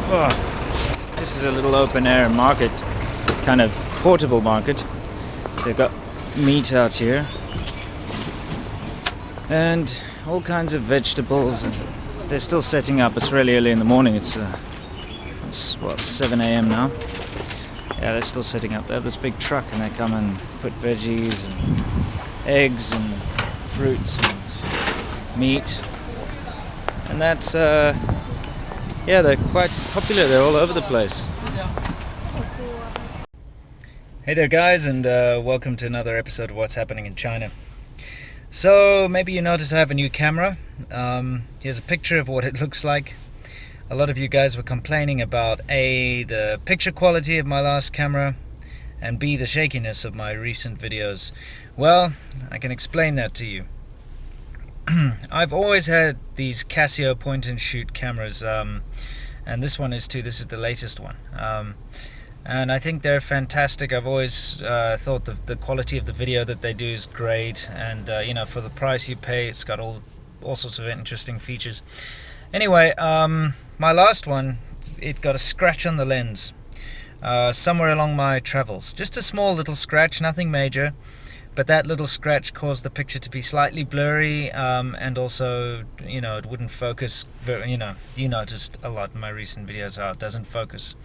Oh, this is a little open air market, kind of portable market. So they've got meat out here and all kinds of vegetables. And they're still setting up. It's really early in the morning. It's 7 a.m. now. Yeah, they're still setting up. They have this big truck and they come and put veggies and eggs and fruits and meat. And that's, yeah, they're quite popular. They're all over the place. Hey there guys, and welcome to another episode of What's Happening in China. So maybe you notice I have a new camera. Here's a picture of what it looks like. A lot of you guys were complaining about A, the picture quality of my last camera, and B, the shakiness of my recent videos. Well, I can explain that to you. I've always had these Casio point and shoot cameras, and this one is too. This is the latest one. And I think they're fantastic. I've always thought the quality of the video that they do is great, and you know, for the price you pay, it's got all sorts of interesting features. Anyway, my last one, it got a scratch on the lens somewhere along my travels. Just a small little scratch, nothing major, but that little scratch caused the picture to be slightly blurry, and also, you know, it wouldn't focus very, you noticed a lot in my recent videos how it doesn't focus.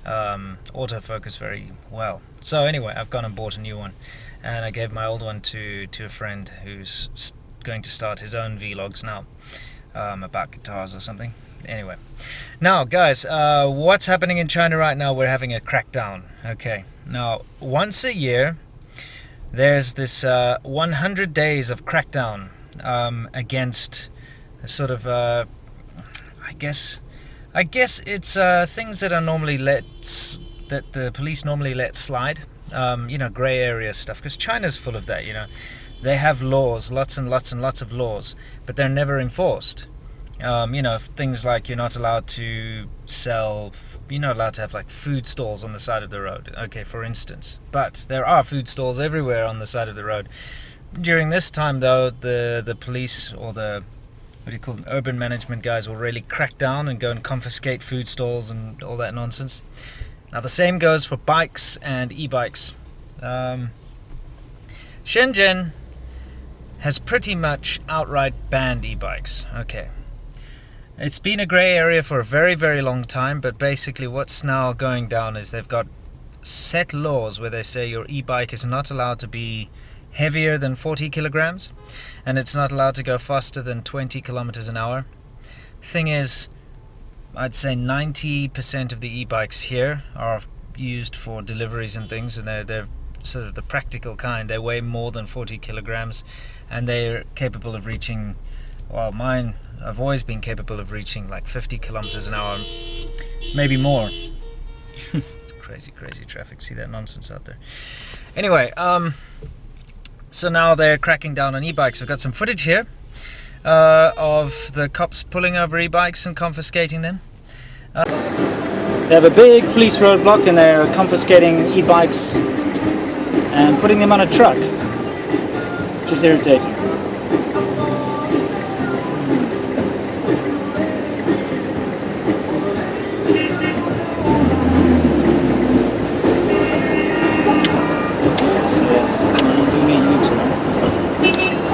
Autofocus very well. So anyway, I've gone and bought a new one, and I gave my old one to a friend who's going to start his own vlogs now, about guitars or something. Anyway, now guys, what's happening in China right now? We're having a crackdown. Okay, now once a year there's this 100 days of crackdown against a sort of I guess it's things that are normally that the police normally let slide, you know, grey area stuff, because China's full of that. You know, they have laws, lots and lots and lots of laws, but they're never enforced. You know, things like you're not allowed to you're not allowed to have like food stalls on the side of the road, okay, for instance, but there are food stalls everywhere on the side of the road. During this time though, the police, or the urban management guys, will really crack down and go and confiscate food stalls and all that nonsense. Now the same goes for bikes and e-bikes. Shenzhen has pretty much outright banned e-bikes. Okay, it's been a grey area for a very, very long time, but basically what's now going down is they've got set laws where they say your e-bike is not allowed to be heavier than 40 kilograms, and it's not allowed to go faster than 20 kilometers an hour. Thing is, I'd say 90% of the e-bikes here are used for deliveries and things, and they're sort of the practical kind. They weigh more than 40 kilograms, and they're capable of reaching, well, mine, I've always been capable of reaching like 50 kilometers an hour, maybe more. It's crazy traffic. See that nonsense out there? Anyway, so now they're cracking down on e-bikes. I've got some footage here of the cops pulling over e-bikes and confiscating them. They have a big police roadblock and they're confiscating e-bikes and putting them on a truck, which is irritating.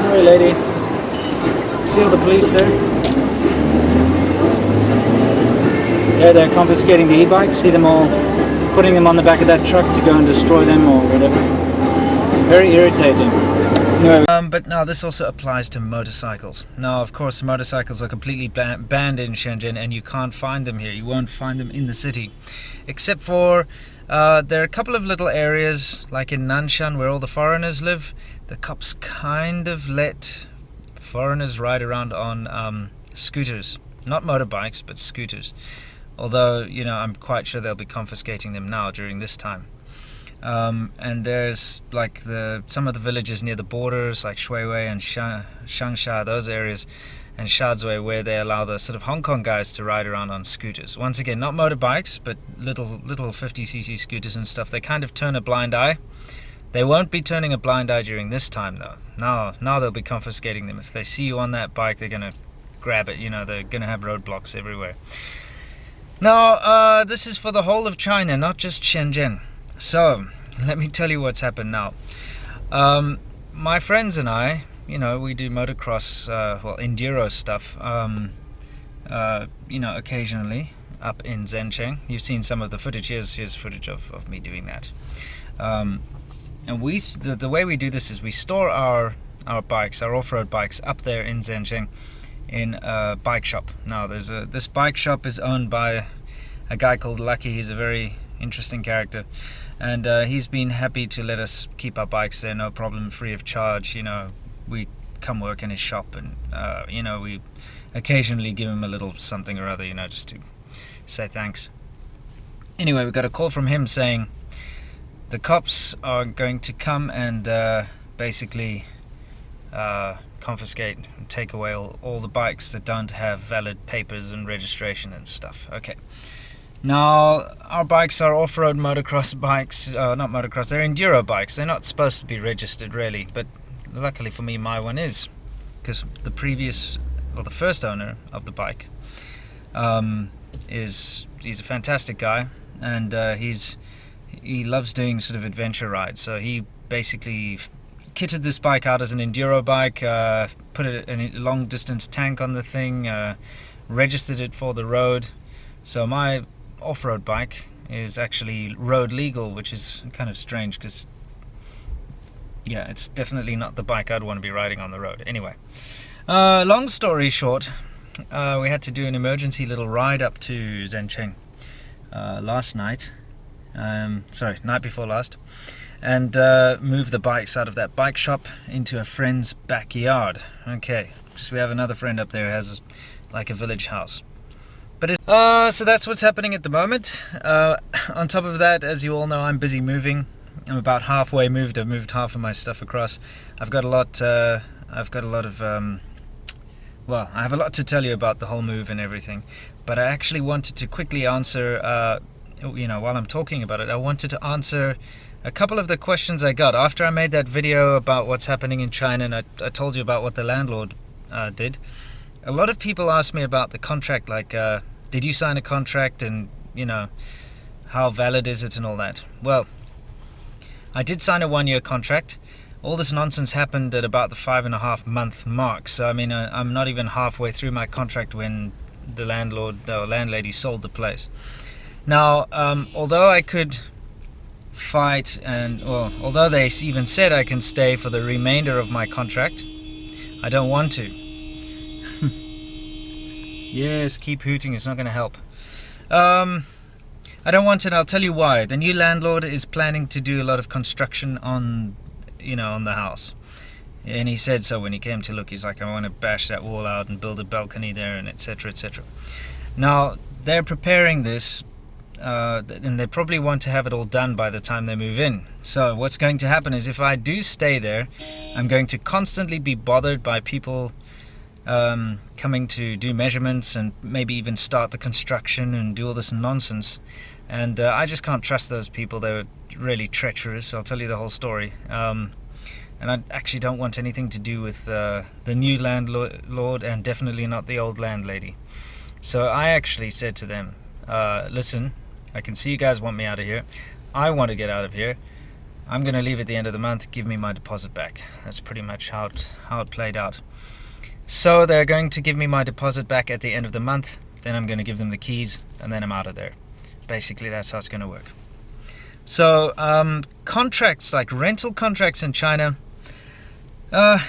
Sorry lady. See all the police there? Yeah, they're confiscating the e-bikes. See them all, putting them on the back of that truck to go and destroy them or whatever. Very irritating. Anyway. But now this also applies to motorcycles. Now, of course, motorcycles are completely banned in Shenzhen, and you can't find them here. You won't find them in the city, except for there are a couple of little areas, like in Nanshan, where all the foreigners live. The cops kind of let foreigners ride around on scooters, not motorbikes, but scooters. Although, you know, I'm quite sure they'll be confiscating them now during this time. And there's like some of the villages near the borders, like Shuiwei and Shangsha, those areas, and Shazwei, where they allow the sort of Hong Kong guys to ride around on scooters. Once again, not motorbikes, but little 50cc scooters and stuff. They kind of turn a blind eye. They won't be turning a blind eye during this time though. Now they'll be confiscating them. If they see you on that bike, they're gonna grab it. You know, they're gonna have roadblocks everywhere. Now, this is for the whole of China, not just Shenzhen. So, let me tell you what's happened now. My friends and I, we do motocross, enduro stuff, occasionally up in Zhencheng. You've seen some of the footage. Here's footage of me doing that. And the way we do this is we store our bikes, our off-road bikes, up there in Zhencheng in a bike shop. Now, this bike shop is owned by a guy called Lucky. He's a very interesting character, and he's been happy to let us keep our bikes there, no problem, free of charge. We come work in his shop, and we occasionally give him a little something or other, just to say thanks. Anyway, we got a call from him saying the cops are going to come and basically confiscate and take away all the bikes that don't have valid papers and registration and stuff. Okay. Now, our bikes are off-road motocross bikes, not motocross, they're enduro bikes. They're not supposed to be registered really, but luckily for me, my one is, because the first owner of the bike he's a fantastic guy, and he loves doing sort of adventure rides. So he basically kitted this bike out as an enduro bike, put a long distance tank on the thing, registered it for the road. So my off-road bike is actually road legal, which is kind of strange because it's definitely not the bike I'd want to be riding on the road. Anyway, long story short, we had to do an emergency little ride up to Zhencheng last night, night before last, and move the bikes out of that bike shop into a friend's backyard. Okay, so we have another friend up there who has like a village house. But so that's what's happening at the moment. On top of that, as you all know, I'm busy moving. I'm about halfway moved. I've moved half of my stuff across. I've got a lot of I have a lot to tell you about the whole move and everything. But I actually wanted to quickly answer, while I'm talking about it, I wanted to answer a couple of the questions I got after I made that video about what's happening in China, and I told you about what the landlord did. A lot of people asked me about the contract, like, did you sign a contract, and, how valid is it and all that. Well, I did sign a 1-year contract. All this nonsense happened at about the 5.5 month mark. So, I mean, I'm not even halfway through my contract when the landlady sold the place. Now, although I could fight, although they even said I can stay for the remainder of my contract, I don't want to. Yes, keep hooting, it's not going to help. I don't want it, I'll tell you why. The new landlord is planning to do a lot of construction on the house. And he said so when he came to look. He's like, I want to bash that wall out and build a balcony there, and etc, etc. Now, they're preparing this, and they probably want to have it all done by the time they move in. So what's going to happen is, if I do stay there, I'm going to constantly be bothered by people coming to do measurements and maybe even start the construction and do all this nonsense. And I just can't trust those people. They were really treacherous. I'll tell you the whole story. And I actually don't want anything to do with the new landlord, and definitely not the old landlady. So I actually said to them, listen, I can see you guys want me out of here. I want to get out of here. I'm going to leave at the end of the month. Give me my deposit back. That's pretty much how it played out. So they're going to give me my deposit back at the end of the month. Then I'm going to give them the keys, and then I'm out of there. Basically, that's how it's going to work. So contracts, like rental contracts in China, they're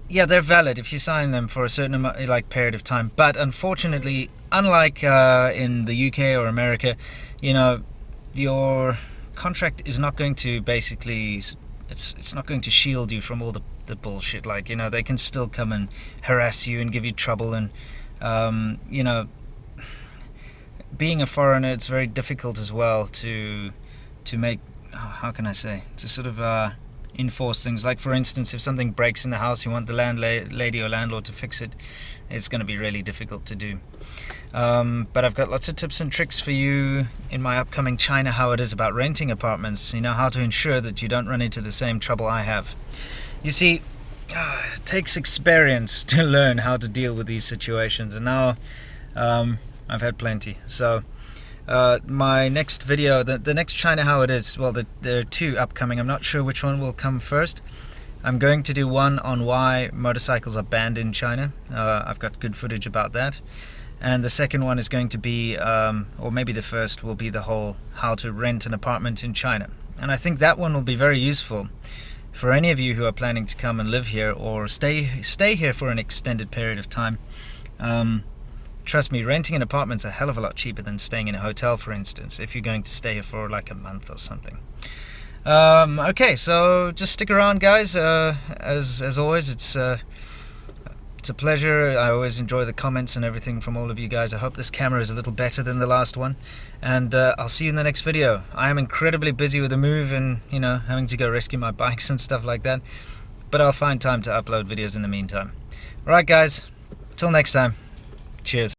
valid if you sign them for a certain period of time. But unfortunately, unlike in the UK or America, your contract is not going to it's not going to shield you from all the bullshit. They can still come and harass you and give you trouble, and being a foreigner, it's very difficult as well to make, how can I say, to sort of enforce things. Like, for instance, if something breaks in the house, you want the landlady or landlord to fix it, it's going to be really difficult to do. But I've got lots of tips and tricks for you in my upcoming China How It Is about renting apartments. How to ensure that you don't run into the same trouble I have. You see, it takes experience to learn how to deal with these situations. And now I've had plenty. So my next video, the next China How It Is, well, there are two upcoming. I'm not sure which one will come first. I'm going to do one on why motorcycles are banned in China. I've got good footage about that. And the second one is going to be, or maybe the first will be the whole how to rent an apartment in China. And I think that one will be very useful for any of you who are planning to come and live here or stay here for an extended period of time. Trust me, renting an apartment's a hell of a lot cheaper than staying in a hotel, for instance, if you're going to stay here for like a month or something. Okay, so just stick around, guys. As always, it's a pleasure. I always enjoy the comments and everything from all of you guys. I hope this camera is a little better than the last one, and I'll see you in the next video. I am incredibly busy with the move and, you know, having to go rescue my bikes and stuff like that, but I'll find time to upload videos in the meantime. Alright guys, till next time, cheers.